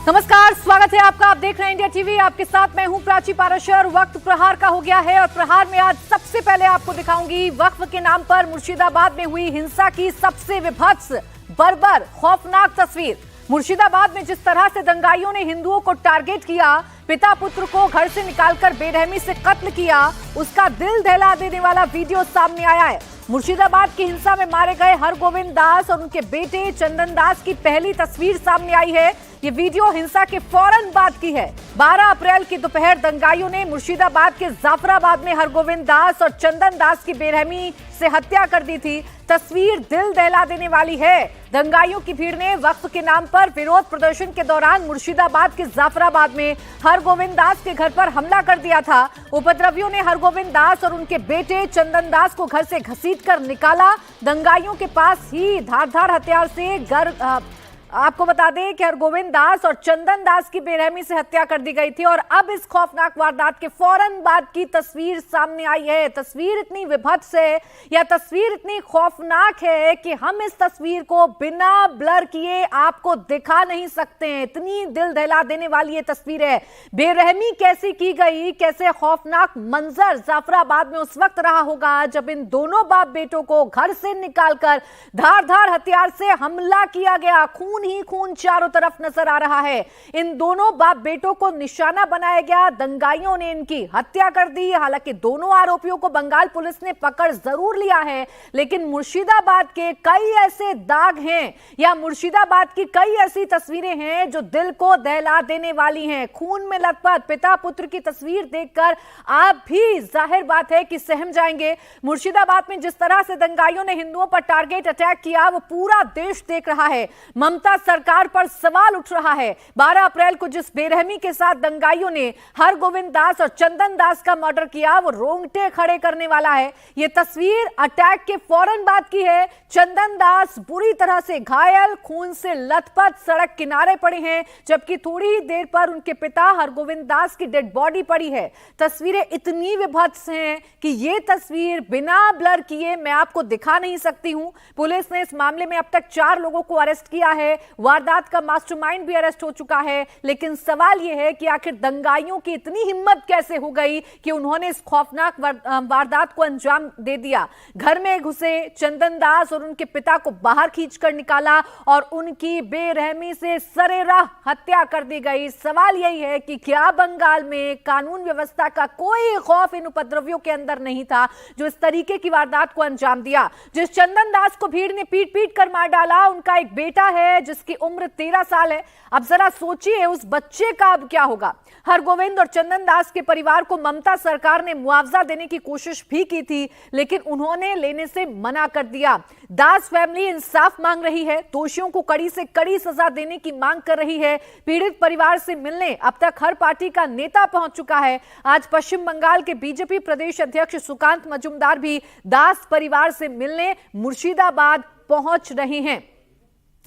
नमस्कार, स्वागत है आपका। आप देख रहे हैं इंडिया टीवी। आपके साथ मैं हूं प्राची पाराशर। वक्त प्रहार का हो गया है और प्रहार में आज सबसे पहले आपको दिखाऊंगी वक्फ के नाम पर मुर्शिदाबाद में हुई हिंसा की सबसे विभत्स, बर्बर, खौफनाक तस्वीर। मुर्शिदाबाद में जिस तरह से दंगाइयों ने हिंदुओं को टारगेट किया, पिता पुत्र को घर से निकालकर बेरहमी से कत्ल किया, उसका दिल दहला देने वाला वीडियो सामने आया है। मुर्शिदाबाद की हिंसा में मारे गए हरगोविंद दास और उनके बेटे चंदन दास की पहली तस्वीर सामने आई है। ये वीडियो हिंसा के फौरन बाद की है। 12 अप्रैल की दोपहर दंगाइयों ने मुर्शिदाबाद के जाफराबाद में हरगोविंद दास और चंदन दास की बेरहमी से हत्या कर दी थी। तस्वीर दिल दहला देने वाली है। दंगाइयों की भीड़ ने वक्फ के नाम पर विरोध प्रदर्शन के दौरान मुर्शिदाबाद के जाफराबाद में हरगोविंद दास के घर पर हमला कर दिया था। उपद्रवियों ने हरगोविंद दास और उनके बेटे चंदन दास को घर से घसीटकर निकाला। दंगाइयों के पास ही धारदार हथियार से आपको बता दें कि हरगोविंद दास और चंदन दास की बेरहमी से हत्या कर दी गई थी और अब इस खौफनाक वारदात के फौरन बाद की तस्वीर सामने आई है। तस्वीर इतनी विभत्स है या तस्वीर इतनी खौफनाक है कि हम इस तस्वीर को बिना ब्लर किए आपको दिखा नहीं सकते हैं। इतनी दिल दहला देने वाली ये तस्वीर है। बेरहमी कैसी की गई, कैसे खौफनाक मंजर जाफराबाद में उस वक्त रहा होगा जब इन दोनों बाप बेटों को घर से निकालकर धारदार हथियार से हमला किया गया। खून ही खून चारों तरफ नजर आ रहा है। इन दोनों बाप बेटों को निशाना बनाया गया। दंगाइयों ने इनकी हत्या कर दी। हालांकि दोनों आरोपियों को बंगाल पुलिस ने पकड़ जरूर लिया है, लेकिन मुर्शिदाबाद के कई ऐसे दाग हैं या मुर्शिदाबाद की कई ऐसी तस्वीरें हैं जो दिल को दहला देने वाली हैं। खून में लथपथ पिता पुत्र की तस्वीर देखकर आप भी जाहिर बात है कि सहम जाएंगे। मुर्शिदाबाद में जिस तरह से दंगाइयों ने हिंदुओं पर टारगेट अटैक किया वो पूरा देश देख रहा है। ममता सरकार पर सवाल उठ रहा है। 12 अप्रैल को जिस बेरहमी के साथ दंगाइयों ने हरगोविंद दास और चंदन दास का मर्डर किया वो रोंगटे खड़े करने वाला है। यह तस्वीर अटैक के फौरन बाद की है। चंदन दास बुरी तरह से घायल, खून से लथपथ सड़क किनारे पड़े हैं, जबकि थोड़ी ही देर पर उनके पिता हरगोविंद दास की डेड बॉडी पड़ी है। तस्वीरें इतनी विभत्स हैं कि यह तस्वीर बिना ब्लर किए मैं आपको दिखा नहीं सकती हूं। पुलिस ने इस मामले में अब तक 4 लोगों को अरेस्ट किया है। वारदात का मास्टरमाइंड भी अरेस्ट हो चुका है। लेकिन सवाल यह है कि आखिर दंगाइयों की इतनी हिम्मत कैसे हो गई कि उन्होंने इस खौफनाक वारदात को अंजाम दे दिया। घर में घुसे, चंदन दास और उनके पिता को बाहर खींचकर निकाला और उनकी बेरहमी से सरेराह हत्या कर दी गई। सवाल यही है कि क्या बंगाल में कानून व्यवस्था का कोई खौफ इन उपद्रवियों के अंदर नहीं था जो इस तरीके की वारदात को अंजाम दिया। जिस चंदन दास को भीड़ ने पीट पीट कर मार डाला, उनका एक बेटा है जिसकी उम्र 13 साल है। अब जरा सोचिए उस बच्चे का अब क्या होगा। हरगोविंद और चंदन दास के परिवार को ममता सरकार ने मुआवजा देने की कोशिश भी की थी, लेकिन उन्होंने लेने से मना कर दिया। दास फैमिली इंसाफ मांग रही है, दोषियों को कड़ी से कड़ी सजा देने की मांग कर रही है। पीड़ित परिवार से मिलने अब तक हर पार्टी का नेता पहुंच चुका है। आज पश्चिम बंगाल के बीजेपी प्रदेश अध्यक्ष सुकांत मजूमदार भी दास परिवार से मिलने मुर्शिदाबाद पहुंच रहे हैं।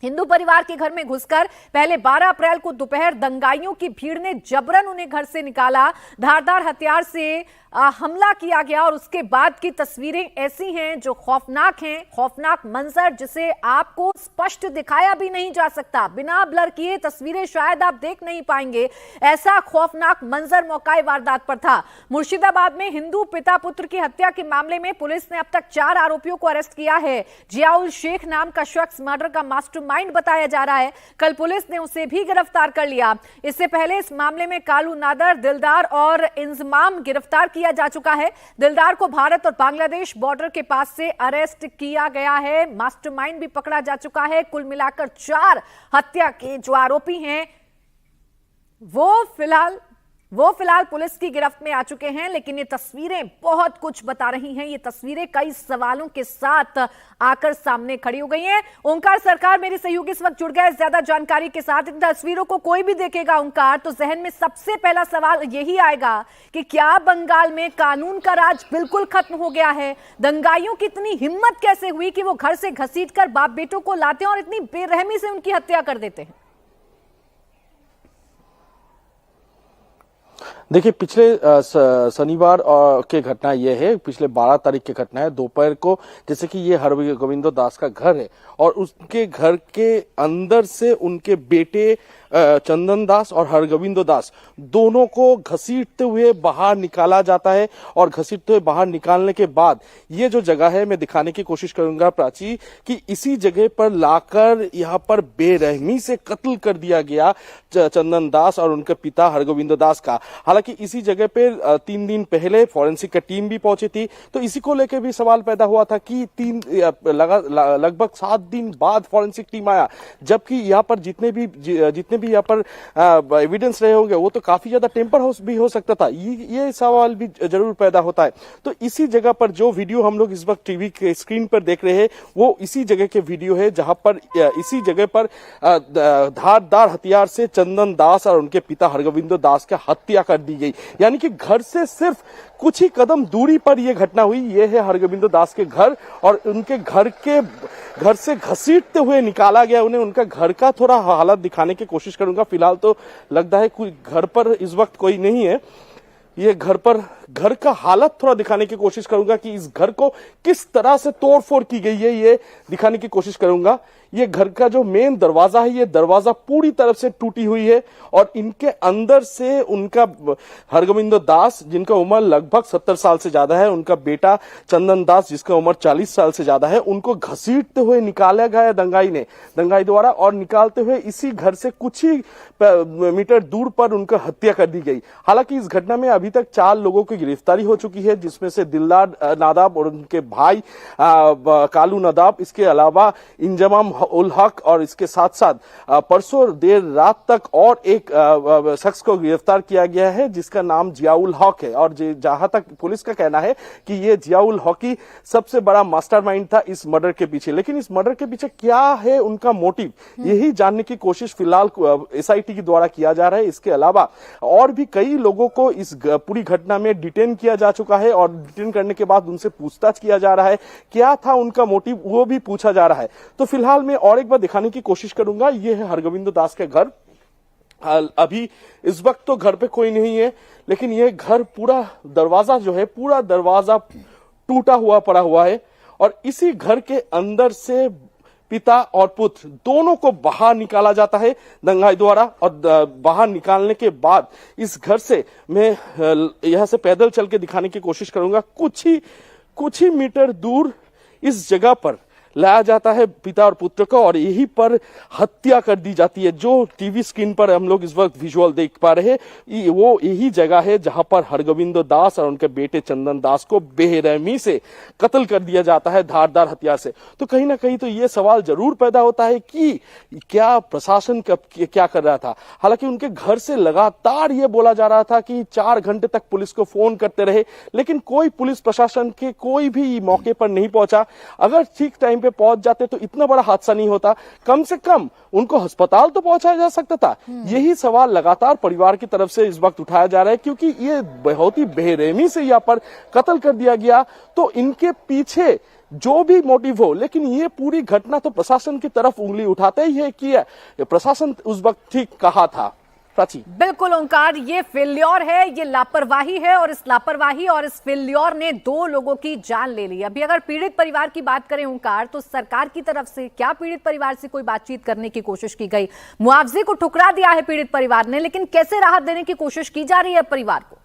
हिंदू परिवार के घर में घुसकर पहले 12 अप्रैल को दोपहर दंगाइयों की भीड़ ने जबरन उन्हें घर से निकाला, धारदार हथियार से हमला किया गया और उसके बाद की तस्वीरें ऐसी हैं जो खौफनाक हैं। खौफनाक मंजर जिसे आपको स्पष्ट दिखाया भी नहीं जा सकता। बिना ब्लर किए तस्वीरें शायद आप देख नहीं पाएंगे। ऐसा खौफनाक मंजर मौकाए वारदात पर था। मुर्शिदाबाद में हिंदू पिता पुत्र की हत्या के मामले में पुलिस ने अब तक 4 आरोपियों को अरेस्ट किया है। जियाउल शेख नाम का शख्स मर्डर का मास्टरमाइंड बताया जा रहा है। कल पुलिस ने उसे भी गिरफ्तार कर लिया। इससे पहले इस मामले में कालू नादर, दिलदार और इंजमाम गिरफ्तार किया जा चुका है। दिलदार को भारत और बांग्लादेश बॉर्डर के पास से अरेस्ट किया गया है। मास्टरमाइंड भी पकड़ा जा चुका है। कुल मिलाकर 4 हत्या के जो आरोपी हैं वो फिलहाल पुलिस की गिरफ्त में आ चुके हैं। लेकिन ये तस्वीरें बहुत कुछ बता रही हैं। ये तस्वीरें कई सवालों के साथ आकर सामने खड़ी हो गई हैं। ओंकार सरकार मेरे सहयोगी इस वक्त जुड़ गए ज्यादा जानकारी के साथ। इन तस्वीरों को कोई भी देखेगा ओंकार तो जहन में सबसे पहला सवाल यही आएगा कि क्या बंगाल में कानून का राज बिल्कुल खत्म हो गया है? दंगाइयों की इतनी हिम्मत कैसे हुई कि वो घर से घसीटकर बाप बेटों को लाते हैं और इतनी बेरहमी से उनकी हत्या कर देते हैं? देखिए, पिछले शनिवार के घटना ये है, पिछले 12 तारीख की घटना है दोपहर को। जैसे कि ये हरगोविंदो दास का घर है और उसके घर के अंदर से उनके बेटे चंदन दास और हरगोविंदो दास दोनों को घसीटते हुए बाहर निकाला जाता है। और घसीटते हुए बाहर निकालने के बाद ये जो जगह है, मैं दिखाने की कोशिश करूंगा प्राची, कि इसी जगह पर लाकर यहाँ पर बेरहमी से कत्ल कर दिया गया चंदन दास और उनके पिता हरगोविंदो दास का। हालांकि इसी जगह पे 3 दिन पहले फॉरेंसिक का टीम भी पहुंची थी, तो इसी को लेकर भी सवाल पैदा हुआ था कि लगभग 7 दिन बाद फॉरेंसिक टीम आया, जबकि यहाँ पर जितने भी यहाँ पर एविडेंस रहे होंगे वो तो काफी ज्यादा टेम्पर हाउस भी हो सकता था। ये सवाल भी जरूर पैदा होता है। तो इसी जगह पर जो वीडियो हम लोग इस वक्त टीवी के स्क्रीन पर देख रहे हैं वो इसी जगह के वीडियो है, जहां पर इसी जगह पर धारदार हथियार से चंदन दास और उनके पिता हरगोविंदो दास की हत्या कर दी गई। यानी कि घर से सिर्फ कुछ ही कदम दूरी पर यह घटना हुई। ये है हरगोविंदो दास के घर और उनके घर से घसीटते हुए निकाला गया उन्हें। उनका घर का थोड़ा हालत दिखाने की कोशिश करूंगा। फिलहाल तो लगता है कोई घर पर इस वक्त कोई नहीं है। ये घर का हालत थोड़ा दिखाने की कोशिश करूंगा कि इस घर को किस तरह से तोड़फोड़ की गई है, ये दिखाने की कोशिश करूंगा। ये घर का जो मेन दरवाजा है, ये दरवाजा पूरी तरह से टूटी हुई है और इनके अंदर से उनका हरगोविंदो दास, जिनका उम्र लगभग 70 साल से ज्यादा है, उनका बेटा चंदन दास जिसका उम्र 40 साल से ज्यादा है, उनको घसीटते हुए निकाला गया दंगाई द्वारा और निकालते हुए इसी घर से कुछ ही मीटर दूर पर उनका हत्या कर दी गई। हालांकि इस घटना में अभी तक 4 लोगों की गिरफ्तारी हो चुकी है, जिसमें से दिलदार नादाब और उनके भाई कालू नादाब, इसके अलावा इंजमाम उल हक और इसके साथ साथ परसों देर रात तक और एक शख्स को गिरफ्तार किया गया है जिसका नाम जियाउल हक है। और जहां तक पुलिस का कहना है कि ये जियाउल हक ही सबसे बड़ा मास्टरमाइंड था इस मर्डर के पीछे। लेकिन इस मर्डर के पीछे क्या है उनका मोटिव, यही जानने की कोशिश फिलहाल एसआईटी के द्वारा किया जा रहा है। इसके अलावा और भी कई लोगों को इस पूरी घटना में डिटेन किया जा चुका है और डिटेन करने के बाद उनसे पूछताछ किया जा रहा है। क्या था उनका मोटिव वो भी पूछा जा रहा है। तो फिलहाल मैं और एक बार दिखाने की कोशिश करूंगा। ये है हरगोविंदो दास का घर। अभी इस वक्त तो घर पे कोई नहीं है, लेकिन ये घर पूरा दरवाजा जो है, पूरा दरवाजा टूटा हुआ पड़ा हुआ है और इसी घर के अंदर से पिता और पुत्र दोनों को बाहर निकाला जाता है दंगाई द्वारा। और बाहर निकालने के बाद इस घर से मैं यहां से पैदल चल के दिखाने की कोशिश करूंगा। कुछ ही मीटर दूर इस जगह पर लाया जाता है पिता और पुत्र को और यहीं पर हत्या कर दी जाती है। जो टीवी स्क्रीन पर हम लोग इस वक्त विजुअल देख पा रहे हैं वो यही जगह है जहां पर हरगोविंदो दास और उनके बेटे चंदन दास को बेरहमी से कत्ल कर दिया जाता है धारदार हथियार से। तो कहीं ना कहीं तो ये सवाल जरूर पैदा होता है कि क्या प्रशासन क्या कर रहा था। हालांकि उनके घर से लगातार ये बोला जा रहा था कि 4 घंटे तक पुलिस को फोन करते रहे, लेकिन कोई पुलिस प्रशासन के कोई भी मौके पर नहीं पहुंचा। अगर ठीक टाइम पे पहुंच जाते तो इतना बड़ा हादसा नहीं होता, कम से कम उनको अस्पताल तो पहुंचाया जा सकता था। यही सवाल लगातार परिवार की तरफ से इस वक्त उठाया जा रहा है, क्योंकि ये बहुत ही बेरहमी से यहाँ पर कत्ल कर दिया गया। तो इनके पीछे जो भी मोटिव हो, लेकिन ये पूरी घटना तो प्रशासन की तरफ उंगली उठाते ही है कि प्रशासन उस वक्त ठीक कहा था। बिल्कुल ओंकार, ये फेल्योर है, ये लापरवाही है और इस लापरवाही और इस फेल्योर ने 2 लोगों की जान ले ली। अभी अगर पीड़ित परिवार की बात करें ओंकार, तो सरकार की तरफ से क्या पीड़ित परिवार से कोई बातचीत करने की कोशिश की गई? मुआवजे को ठुकरा दिया है पीड़ित परिवार ने, लेकिन कैसे राहत देने की कोशिश की जा रही है परिवार को?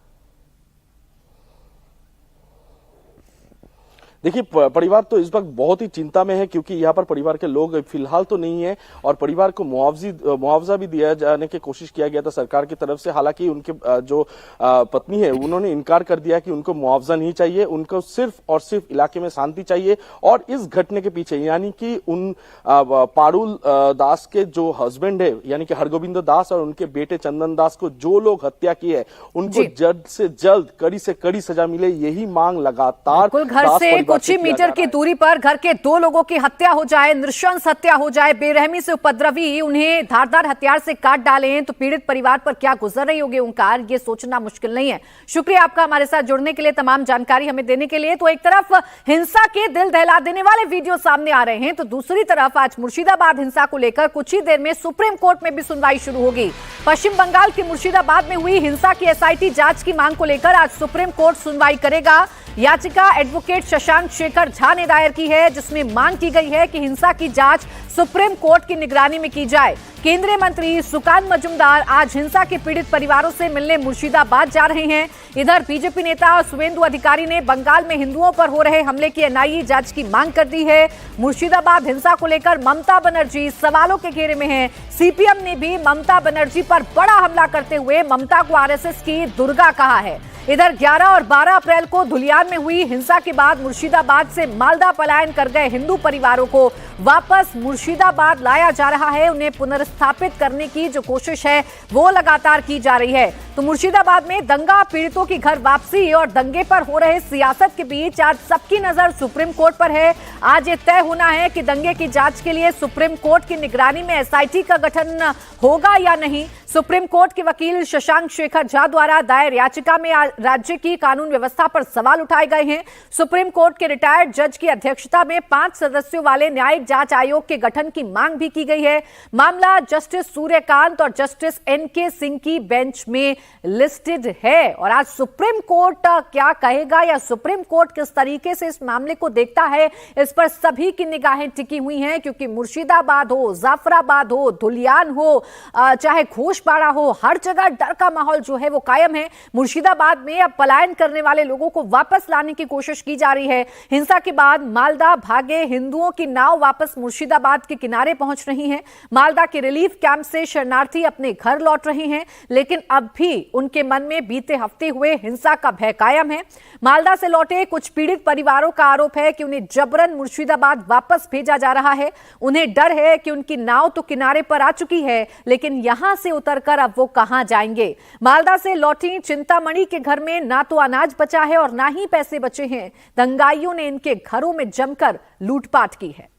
देखिए, परिवार तो इस वक्त बहुत ही चिंता में है, क्योंकि यहाँ पर परिवार के लोग फिलहाल तो नहीं है और परिवार को मुआवजा भी दिया जाने की कोशिश किया गया था सरकार की तरफ से। हालांकि उनके जो पत्नी है उन्होंने इनकार कर दिया कि उनको मुआवजा नहीं चाहिए, उनको सिर्फ और सिर्फ इलाके में शांति चाहिए। और इस घटने के पीछे यानी कि उन पारुल दास के जो हस्बैंड है यानी कि हरगोविंदो दास और उनके बेटे चंदन दास को जो लोग हत्या की है, उनको जल्द से जल्द कड़ी से कड़ी सजा मिले, यही मांग लगातार कुछ ही मीटर की दूरी पर घर के 2 लोगों की हत्या हो जाए, नृशंस हत्या हो जाए, बेरहमी से उपद्रवी उन्हें धारदार हथियार से काट डालें, तो पीड़ित परिवार पर क्या गुजर रही होगी ओंकार, ये सोचना मुश्किल नहीं है। शुक्रिया आपका हमारे साथ जुड़ने के लिए, तमाम जानकारी हमें देने के लिए। तो एक तरफ हिंसा के दिल दहला देने वाले वीडियो सामने आ रहे हैं, तो दूसरी तरफ आज मुर्शिदाबाद हिंसा को लेकर कुछ ही देर में सुप्रीम कोर्ट में भी सुनवाई शुरू होगी। पश्चिम बंगाल के मुर्शिदाबाद में हुई हिंसा की एसआईटी जांच की मांग को लेकर आज सुप्रीम कोर्ट सुनवाई करेगा। याचिका एडवोकेट शशांक शेखर झा ने दायर की है, जिसमें मांग की गई है कि हिंसा की जांच सुप्रीम कोर्ट की निगरानी में की जाए। केंद्रीय मंत्री सुकांत मजूमदार आज हिंसा के पीड़ित परिवारों से मिलने मुर्शिदाबाद जा रहे हैं। इधर बीजेपी नेता सुवेंदु अधिकारी ने बंगाल में हिंदुओं पर हो रहे हमले की एनआईए जांच की मांग कर दी है। मुर्शिदाबाद हिंसा को लेकर ममता बनर्जी सवालों के घेरे में हैं। सीपीएम ने भी ममता बनर्जी पर बड़ा हमला करते हुए ममता को आरएसएस की दुर्गा कहा है। इधर 11 और 12 अप्रैल को धुलियान में हुई हिंसा के बाद मुर्शिदाबाद से मालदा पलायन कर गए हिंदू परिवारों को वापस मुर्शिदाबाद लाया जा रहा है। उन्हें पुनर्स्थापित करने की जो कोशिश है वो लगातार की जा रही है। तो मुर्शिदाबाद में दंगा पीड़ितों की घर वापसी और दंगे पर हो रहे सियासत के बीच आज सबकी नजर सुप्रीम कोर्ट पर है। आज ये तय होना है कि दंगे की जांच के लिए सुप्रीम कोर्ट की निगरानी में एसआईटी का गठन होगा या नहीं। सुप्रीम कोर्ट के वकील शशांक शेखर झा द्वारा दायर याचिका में राज्य की कानून व्यवस्था पर सवाल उठाए गए हैं। सुप्रीम कोर्ट के रिटायर्ड जज की अध्यक्षता में 5 सदस्यों वाले न्यायिक जांच आयोग के गठन की मांग भी की गई है। मामला जस्टिस सूर्यकांत और जस्टिस एनके सिंह की बेंच में लिस्टेड है। और आज सुप्रीम कोर्ट क्या कहेगा या सुप्रीम कोर्ट किस तरीके से इस मामले को देखता है, इस पर सभी की निगाहें टिकी हुई हैं, क्योंकि मुर्शिदाबाद हो, जाफराबाद हो, धुलियान हो, चाहे घोषपाड़ा हो, हर जगह डर का माहौल जो है वो कायम है। मुर्शिदाबाद में अब पलायन करने वाले लोगों को वापस लाने की कोशिश की जा रही है। हिंसा के बाद मालदा भागे हिंदुओं की नाव वापस मुर्शिदाबाद के किनारे पहुंच रही है। मालदा के रिलीफ कैंप से शरणार्थी अपने घर लौट रहे हैं, लेकिन अब भी उनके मन में बीते हफ्ते हुए हिंसा का भय कायम है। मालदा से लौटे कुछ पीड़ित परिवारों का आरोप है कि उन्हें जबरन मुर्शिदाबाद वापस भेजा जा रहा है। उन्हें डर है कि उनकी नाव तो किनारे पर आ चुकी है, लेकिन यहां से उतरकर अब वो कहां जाएंगे। मालदा से लौटी चिंतामणि के घर में ना तो अनाज बचा है और ना ही पैसे बचे हैं। दंगाइयों ने इनके घरों में जमकर लूटपाट की है।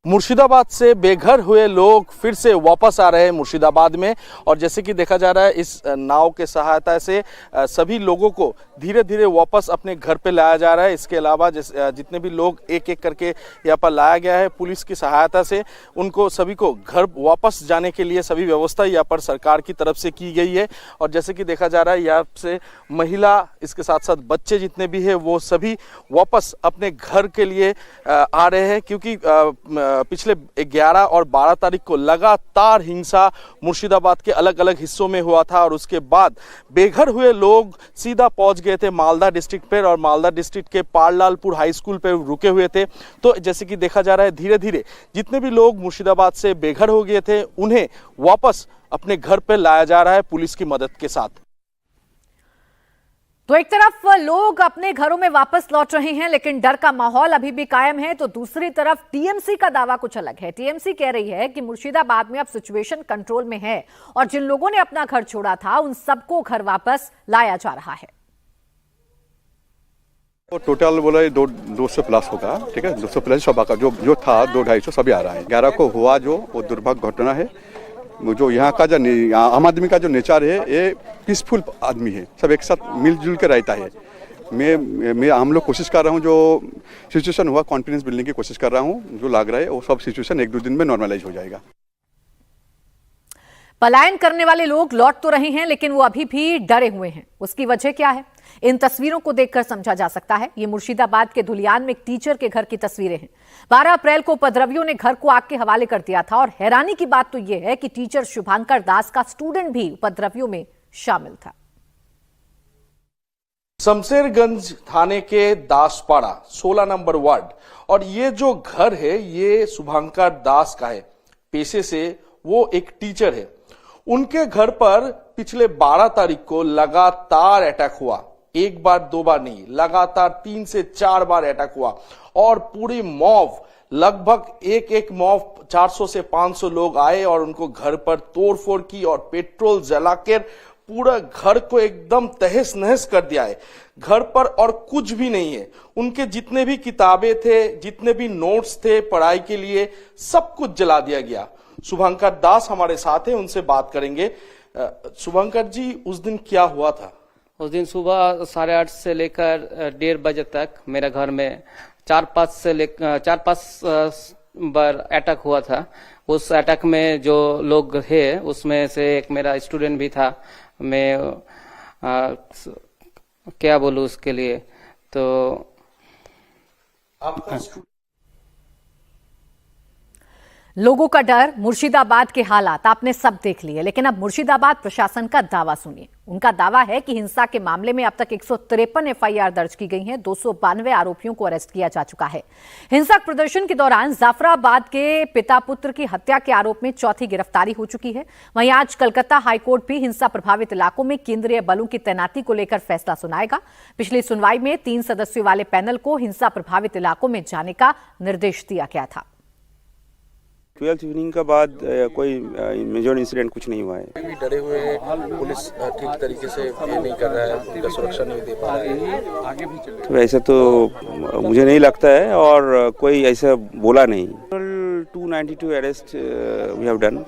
मुर्शिदाबाद से बेघर हुए लोग फिर से वापस आ रहे हैं मुर्शिदाबाद में, और जैसे कि देखा जा रहा है इस नाव के सहायता से सभी लोगों को धीरे धीरे वापस अपने घर पे लाया जा रहा है। इसके अलावा जितने भी लोग एक एक करके यहाँ पर लाया गया है, पुलिस की सहायता से उनको सभी को घर वापस जाने के लिए सभी व्यवस्था यहाँ पर सरकार की तरफ से की गई है। और जैसे कि देखा जा रहा है यहाँ से महिला, इसके साथ साथ बच्चे जितने भी है वो सभी वापस अपने घर के लिए आ रहे हैं, क्योंकि पिछले 11 और 12 तारीख को लगातार हिंसा मुर्शिदाबाद के अलग अलग हिस्सों में हुआ था, और उसके बाद बेघर हुए लोग सीधा पहुंच गए थे मालदा डिस्ट्रिक्ट पर, और मालदा डिस्ट्रिक्ट के पारलालपुर हाई स्कूल पर रुके हुए थे। तो जैसे कि देखा जा रहा है धीरे धीरे जितने भी लोग मुर्शिदाबाद से बेघर हो गए थे उन्हें वापस अपने घर पर लाया जा रहा है पुलिस की मदद के साथ। तो एक तरफ लोग अपने घरों में वापस लौट रहे हैं, लेकिन डर का माहौल अभी भी कायम है। तो दूसरी तरफ टीएमसी का दावा कुछ अलग है। टीएमसी कह रही है कि मुर्शिदाबाद में अब सिचुएशन कंट्रोल में है और जिन लोगों ने अपना घर छोड़ा था उन सबको घर वापस लाया जा रहा है। तो टोटल बोला 200 प्लस होगा, ठीक है, 200 प्लस सब का जो था 200-250 सभी आ रहा है। 11 को हुआ जो वो दुर्भाग्य घटना है। जो यहाँ का जो आम आदमी का जो नेचर है ये पीसफुल आदमी है, सब एक साथ मिलजुल के रहता है। हम लोग कोशिश कर रहा हूँ, जो सिचुएशन हुआ कॉन्फिडेंस बिल्डिंग की कोशिश कर रहा हूँ। जो लग रहा है वो सब सिचुएशन 1-2 दिन में नॉर्मलाइज हो जाएगा। पलायन करने वाले लोग लौट तो रहे हैं, लेकिन वो अभी भी डरे हुए हैं। उसकी वजह क्या है, इन तस्वीरों को देखकर समझा जा सकता है। ये मुर्शिदाबाद के धुलियान में एक टीचर के घर की तस्वीरें हैं। 12 अप्रैल को उपद्रवियों ने घर को आग के हवाले कर दिया था, और हैरानी की बात तो यह है कि टीचर शुभांकर दास का स्टूडेंट भी उपद्रवियों में शामिल था। शमशेरगंज थाने के दासपाड़ा 16 नंबर वार्ड, और ये जो घर है ये शुभांकर दास का है। पेशे से वो एक टीचर है। उनके घर पर पिछले 12 तारीख को लगातार अटैक हुआ। एक बार दो बार नहीं, लगातार 3 से 4 बार अटैक हुआ, और पूरी मॉब, लगभग एक मॉब 400 से 500 लोग आए और उनको घर पर तोड़फोड़ की और पेट्रोल जलाकर पूरा घर को एकदम तहस नहस कर दिया है। घर पर और कुछ भी नहीं है। उनके जितने भी किताबें थे, जितने भी नोट्स थे पढ़ाई के लिए, सब कुछ जला दिया गया। शुभंकर दास हमारे साथ हैं, उनसे बात करेंगे। शुभंकर जी, उस दिन क्या हुआ था? उस दिन सुबह 8:30 से लेकर 1:30 बजे तक मेरे घर में 4-5 बार अटैक हुआ था। उस अटैक में जो लोग है उसमें से एक मेरा स्टूडेंट भी था। मैं क्या बोलूं उसके लिए, तो आपका लोगों का डर, मुर्शिदाबाद के हालात आपने सब देख लिए, लेकिन अब मुर्शिदाबाद प्रशासन का दावा सुनिए। उनका दावा है कि हिंसा के मामले में अब तक 153 एफआईआर दर्ज की गई हैं, 292 आरोपियों को अरेस्ट किया जा चुका है। हिंसक प्रदर्शन के दौरान जाफराबाद के पिता पुत्र की हत्या के आरोप में चौथी गिरफ्तारी हो चुकी है। वहीं आज कलकत्ता हाईकोर्ट भी हिंसा प्रभावित इलाकों में केंद्रीय बलों की तैनाती को लेकर फैसला सुनाएगा। पिछली सुनवाई में 3 सदस्यों वाले पैनल को हिंसा प्रभावित इलाकों में जाने का निर्देश दिया गया था। 12th इवनिंग के बाद कोई मेजर इंसिडेंट कुछ नहीं हुआ है। भी डरे हुए हैं, पुलिस ठीक तरीके से ये नहीं कर रहा है, उनका सुरक्षा नहीं दे पा रहा है। तो ऐसा तो मुझे नहीं लगता है और कोई ऐसा बोला नहीं। 292 arrest we have done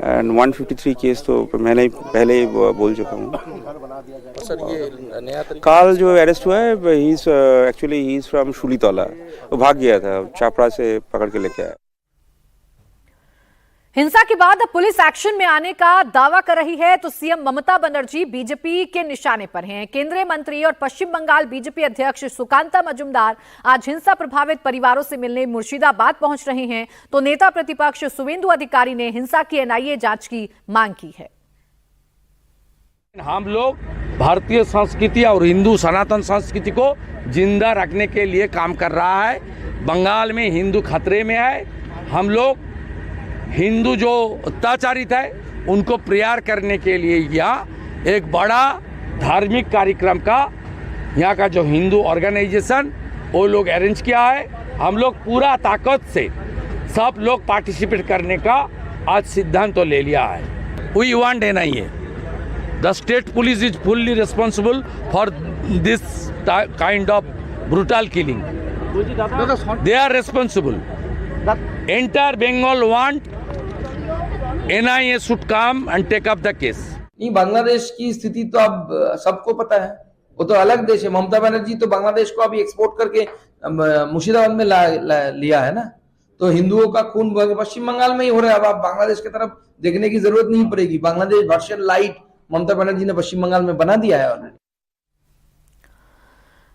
and 153 case तो मैंने पहले ही बोल चुका हूँ। सर, ये नया काल जो अरेस्ट हुआ है एक्चुअली ही इज फ्रॉम शुलीतौला। वो भाग गया था, छापरा से पकड़ के लेके आया। हिंसा के बाद अब पुलिस एक्शन में आने का दावा कर रही है, तो सीएम ममता बनर्जी बीजेपी के निशाने पर हैं। केंद्रीय मंत्री और पश्चिम बंगाल बीजेपी अध्यक्ष सुकांता मजूमदार आज हिंसा प्रभावित परिवारों से मिलने मुर्शिदाबाद पहुंच रहे हैं, तो नेता प्रतिपक्ष शुवेंदु अधिकारी ने हिंसा की एनआईए जांच की मांग की है। हम लोग भारतीय संस्कृति और हिंदू सनातन संस्कृति को जिंदा रखने के लिए काम कर रहा है। बंगाल में हिंदू खतरे में है। हम लोग हिंदू जो अत्याचारित है उनको प्रयार करने के लिए यहाँ एक बड़ा धार्मिक कार्यक्रम का यहाँ का जो हिंदू ऑर्गेनाइजेशन वो लोग अरेंज किया है। हम लोग पूरा ताकत से सब लोग पार्टिसिपेट करने का आज सिद्धांत तो ले लिया है। We want NIA. The state police is fully responsible for this kind of brutal killing. They are responsible. Entire Bengal want NIA should come and take up the case. नहीं, बांग्लादेश की स्थिति तो अब सबको पता है, वो तो अलग देश है। ममता बनर्जी तो बांग्लादेश को अभी एक्सपोर्ट करके मुर्शिदाबाद में लिया है ना। तो हिंदुओं का खून पश्चिम बंगाल में ही हो रहा है। अब आप बांग्लादेश की तरफ देखने की जरूरत नहीं पड़ेगी। बांग्लादेश वर्शन लाइट ममता बनर्जी ने पश्चिम बंगाल में बना दिया है ऑलरेडी।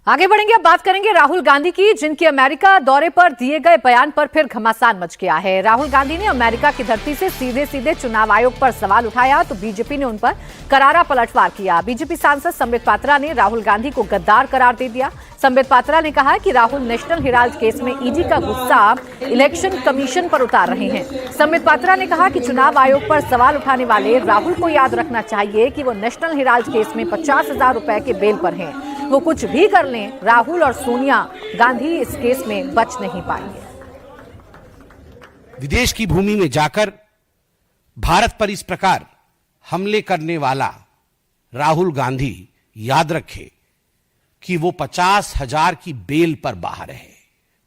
आगे बढ़ेंगे, अब बात करेंगे राहुल गांधी की, जिनके अमेरिका दौरे पर दिए गए बयान पर फिर घमासान मच गया है। राहुल गांधी ने अमेरिका की धरती से सीधे सीधे चुनाव आयोग पर सवाल उठाया, तो बीजेपी ने उन पर करारा पलटवार किया। बीजेपी सांसद संबित पात्रा ने राहुल गांधी को गद्दार करार दे दिया। संबित पात्रा ने कहा कि राहुल नेशनल हेराल्ड केस में ईडी का गुस्सा इलेक्शन कमीशन पर उतार रहे हैं। संबित पात्रा ने कहा कि चुनाव आयोग पर सवाल उठाने वाले राहुल को याद रखना चाहिए कि वो नेशनल हेराल्ड केस में 50,000 रुपए के बेल पर हैं। वो कुछ भी कर लें, राहुल और सोनिया गांधी इस केस में बच नहीं पाएंगे। विदेश की भूमि में जाकर भारत पर इस प्रकार हमले करने वाला राहुल गांधी याद रखे कि वो 50,000 की बेल पर बाहर है।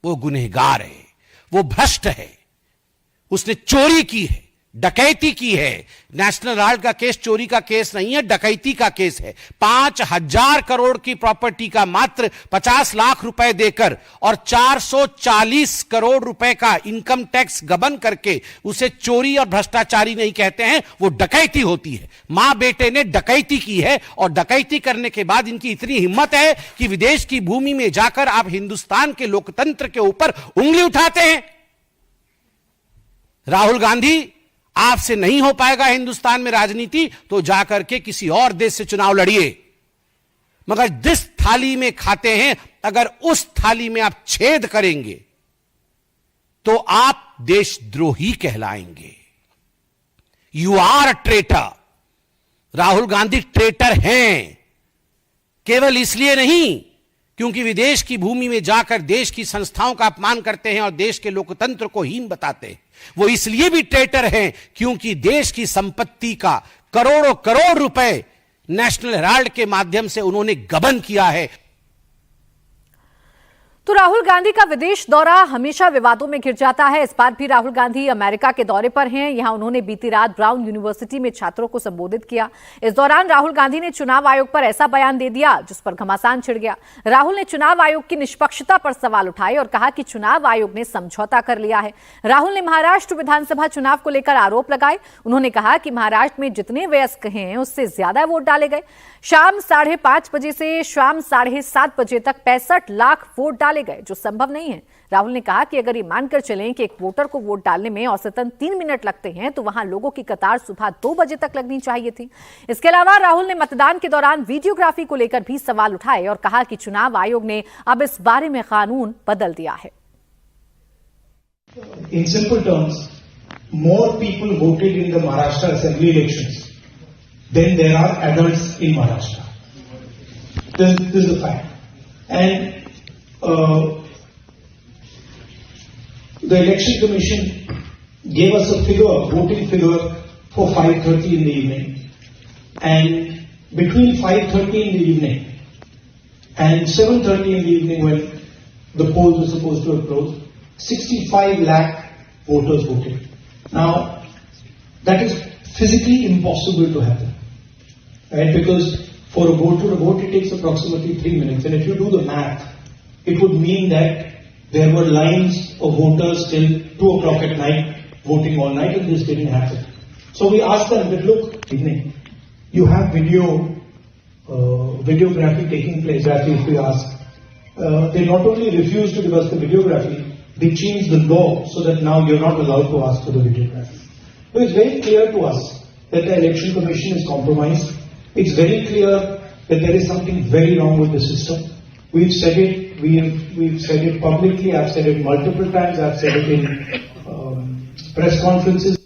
वो गुनहगार है, वो भ्रष्ट है, उसने चोरी की है, डकैती की है। नेशनल हेराल्ड का केस चोरी का केस नहीं है, डकैती का केस है। 5,000 करोड़ की प्रॉपर्टी का मात्र 50 लाख रुपए देकर और 440 करोड़ रुपए का इनकम टैक्स गबन करके उसे चोरी और भ्रष्टाचारी नहीं कहते हैं, वो डकैती होती है। मां बेटे ने डकैती की है और डकैती करने के बाद इनकी इतनी हिम्मत है कि विदेश की भूमि में जाकर आप हिंदुस्तान के लोकतंत्र के ऊपर उंगली उठाते हैं। राहुल गांधी, आपसे नहीं हो पाएगा हिंदुस्तान में राजनीति, तो जाकर के किसी और देश से चुनाव लड़िए। मगर जिस थाली में खाते हैं, अगर उस थाली में आप छेद करेंगे तो आप देशद्रोही कहलाएंगे। You are traitor. Rahul Gandhi traitor हैं, केवल इसलिए नहीं क्योंकि विदेश की भूमि में जाकर देश की संस्थाओं का अपमान करते हैं और देश के लोकतंत्र को हीन बताते हैं। वो इसलिए भी ट्रेटर हैं क्योंकि देश की संपत्ति का करोड़ों करोड़ रुपए नेशनल हेराल्ड के माध्यम से उन्होंने गबन किया है। तो राहुल गांधी का विदेश दौरा हमेशा विवादों में घिर जाता है। इस बार भी राहुल गांधी अमेरिका के दौरे पर हैं। यहां उन्होंने बीती रात ब्राउन यूनिवर्सिटी में छात्रों को संबोधित किया। इस दौरान राहुल गांधी ने चुनाव आयोग पर ऐसा बयान दे दिया जिस पर घमासान छिड़ गया। राहुल ने चुनाव आयोग की निष्पक्षता पर सवाल उठाए और कहा कि चुनाव आयोग ने समझौता कर लिया है। राहुल ने महाराष्ट्र विधानसभा चुनाव को लेकर आरोप लगाए। उन्होंने कहा कि महाराष्ट्र में जितने वयस्क हैं उससे ज्यादा वोट डाले गए। शाम 5:30 बजे से शाम 7:30 बजे तक 65 लाख वोट डाले गए, जो संभव नहीं है। राहुल ने कहा कि अगर ये मानकर चलें कि एक वोटर को वोट डालने में औसतन 3 मिनट लगते हैं तो वहां लोगों की कतार सुबह 2 बजे तक लगनी चाहिए थी। इसके अलावा राहुल ने मतदान के दौरान वीडियोग्राफी को लेकर भी सवाल उठाए और कहा कि चुनाव आयोग ने अब इस बारे में कानून बदल दिया है। In simple terms, more people voted in the Maharashtra Assembly elections than there are adults in Maharashtra. This is a fact. And the Election Commission gave us a figure, voting figure for 5:30 in the evening. And between 5:30 in the evening and 7:30 in the evening, when the polls were supposed to have closed, 65 lakh voters voted. Now, that is physically impossible to happen, right? Because for a voter to vote, it takes approximately 3 minutes. And if you do the math, it would mean that there were lines of voters till 2 o'clock at night voting all night, and this didn't happen. So we asked them that, look, evening, you have videography taking place, if we ask. They not only refused to give us the videography, they changed the law so that now you're not allowed to ask for the videography. So it's very clear to us that the Election Commission is compromised. It's very clear that there is something very wrong with the system. We've said it. We've said it publicly. I've said it multiple times. I've said it in press conferences.